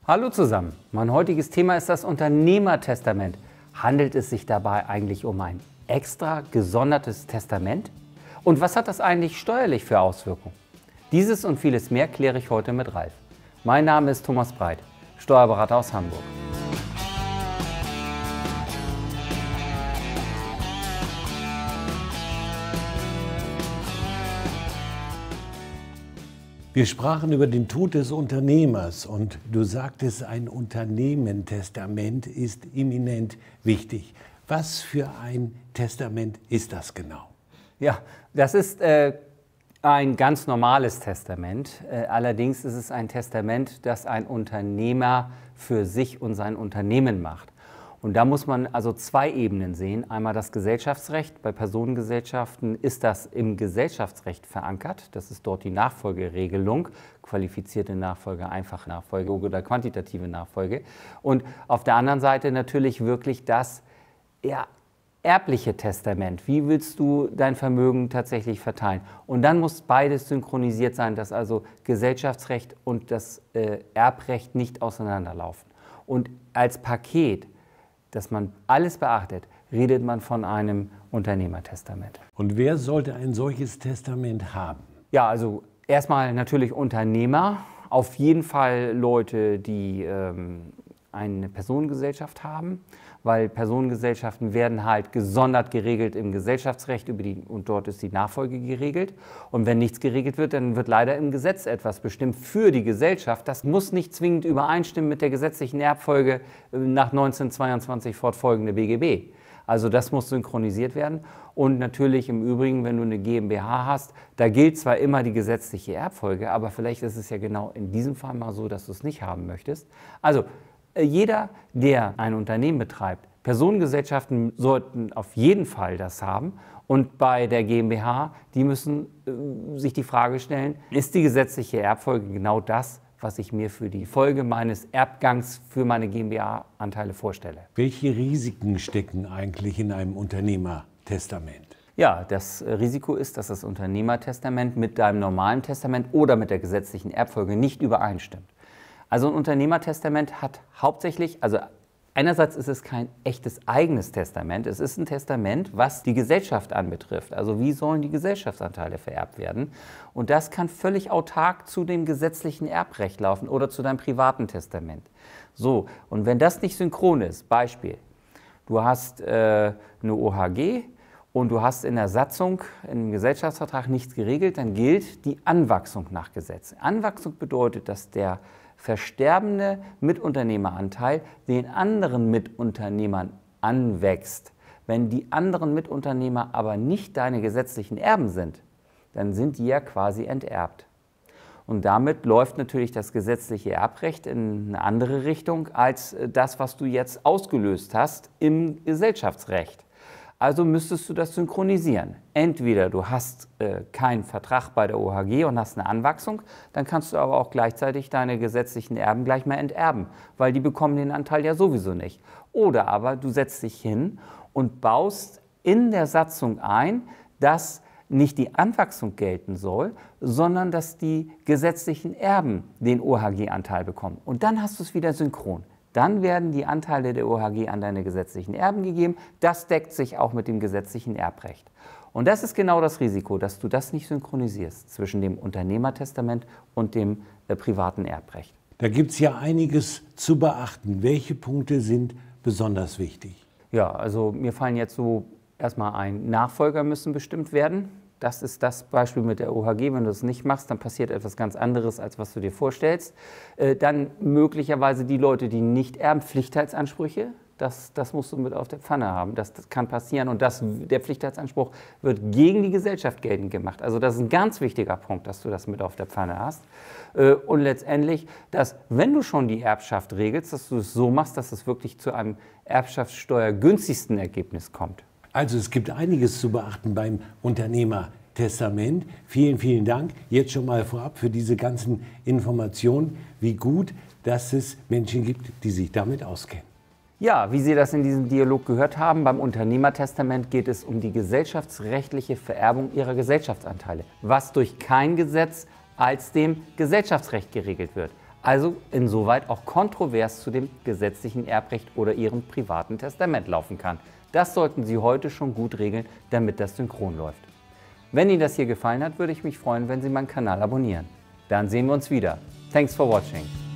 Hallo zusammen, mein heutiges Thema ist das Unternehmertestament. Handelt es sich dabei eigentlich um ein extra gesondertes Testament? Und was hat das eigentlich steuerlich für Auswirkungen? Dieses und vieles mehr kläre ich heute mit Ralf. Mein Name ist Thomas Breit, Steuerberater aus Hamburg. Wir sprachen über den Tod des Unternehmers und du sagtest, ein Unternehmentestament ist eminent wichtig. Was für ein Testament ist das genau? Ja, das ist ein ganz normales Testament. Allerdings ist es ein Testament, das ein Unternehmer für sich und sein Unternehmen macht. Und da muss man also zwei Ebenen sehen. Einmal das Gesellschaftsrecht. Bei Personengesellschaften ist das im Gesellschaftsrecht verankert. Das ist dort die Nachfolgeregelung, qualifizierte Nachfolge, einfache Nachfolge oder quantitative Nachfolge. Und auf der anderen Seite natürlich wirklich das erbliche Testament. Wie willst du dein Vermögen tatsächlich verteilen? Und dann muss beides synchronisiert sein, dass also Gesellschaftsrecht und das Erbrecht nicht auseinanderlaufen. Und als Paket, dass man alles beachtet, redet man von einem Unternehmertestament. Und wer sollte ein solches Testament haben? Ja, also erstmal natürlich Unternehmer, auf jeden Fall Leute, die eine Personengesellschaft haben, weil Personengesellschaften werden halt gesondert geregelt im Gesellschaftsrecht und dort ist die Nachfolge geregelt. Und wenn nichts geregelt wird, dann wird leider im Gesetz etwas bestimmt für die Gesellschaft. Das muss nicht zwingend übereinstimmen mit der gesetzlichen Erbfolge nach 1922 fortfolgende BGB. Also das muss synchronisiert werden. Und natürlich im Übrigen, wenn du eine GmbH hast, da gilt zwar immer die gesetzliche Erbfolge, aber vielleicht ist es ja genau in diesem Fall mal so, dass du es nicht haben möchtest. Also jeder, der ein Unternehmen betreibt, Personengesellschaften sollten auf jeden Fall das haben. Und bei der GmbH, die müssen sich die Frage stellen, ist die gesetzliche Erbfolge genau das, was ich mir für die Folge meines Erbgangs für meine GmbH-Anteile vorstelle? Welche Risiken stecken eigentlich in einem Unternehmertestament? Ja, das Risiko ist, dass das Unternehmertestament mit deinem normalen Testament oder mit der gesetzlichen Erbfolge nicht übereinstimmt. Also ein Unternehmertestament hat hauptsächlich, also einerseits ist es kein echtes eigenes Testament, es ist ein Testament, was die Gesellschaft anbetrifft. Also wie sollen die Gesellschaftsanteile vererbt werden? Und das kann völlig autark zu dem gesetzlichen Erbrecht laufen oder zu deinem privaten Testament. So, und wenn das nicht synchron ist, Beispiel, du hast eine OHG und du hast in der Satzung, im Gesellschaftsvertrag nichts geregelt, dann gilt die Anwachsung nach Gesetz. Anwachsung bedeutet, dass der versterbende Mitunternehmeranteil den anderen Mitunternehmern anwächst. Wenn die anderen Mitunternehmer aber nicht deine gesetzlichen Erben sind, dann sind die ja quasi enterbt. Und damit läuft natürlich das gesetzliche Erbrecht in eine andere Richtung als das, was du jetzt ausgelöst hast im Gesellschaftsrecht. Also müsstest du das synchronisieren. Entweder du hast keinen Vertrag bei der OHG und hast eine Anwachsung, dann kannst du aber auch gleichzeitig deine gesetzlichen Erben gleich mal enterben, weil die bekommen den Anteil ja sowieso nicht. Oder aber du setzt dich hin und baust in der Satzung ein, dass nicht die Anwachsung gelten soll, sondern dass die gesetzlichen Erben den OHG-Anteil bekommen. Und dann hast du es wieder synchron. Dann werden die Anteile der OHG an deine gesetzlichen Erben gegeben. Das deckt sich auch mit dem gesetzlichen Erbrecht. Und das ist genau das Risiko, dass du das nicht synchronisierst zwischen dem Unternehmertestament und dem privaten Erbrecht. Da gibt es ja einiges zu beachten. Welche Punkte sind besonders wichtig? Ja, also mir fallen jetzt so erstmal ein, Nachfolger müssen bestimmt werden. Das ist das Beispiel mit der OHG. Wenn du das nicht machst, dann passiert etwas ganz anderes, als was du dir vorstellst. Dann möglicherweise die Leute, die nicht erben, Pflichtheitsansprüche. Das musst du mit auf der Pfanne haben. Das kann passieren und der Pflichtheitsanspruch wird gegen die Gesellschaft geltend gemacht. Also das ist ein ganz wichtiger Punkt, dass du das mit auf der Pfanne hast. Und letztendlich, dass wenn du schon die Erbschaft regelst, dass du es so machst, dass es wirklich zu einem erbschaftssteuergünstigsten Ergebnis kommt. Also es gibt einiges zu beachten beim Unternehmertestament. Vielen, vielen Dank jetzt schon mal vorab für diese ganzen Informationen. Wie gut, dass es Menschen gibt, die sich damit auskennen. Ja, wie Sie das in diesem Dialog gehört haben, beim Unternehmertestament geht es um die gesellschaftsrechtliche Vererbung Ihrer Gesellschaftsanteile, was durch kein Gesetz als dem Gesellschaftsrecht geregelt wird. also insoweit auch kontrovers zu dem gesetzlichen Erbrecht oder Ihrem privaten Testament laufen kann. Das sollten Sie heute schon gut regeln, damit das synchron läuft. Wenn Ihnen das hier gefallen hat, würde ich mich freuen, wenn Sie meinen Kanal abonnieren. Dann sehen wir uns wieder. Thanks for watching.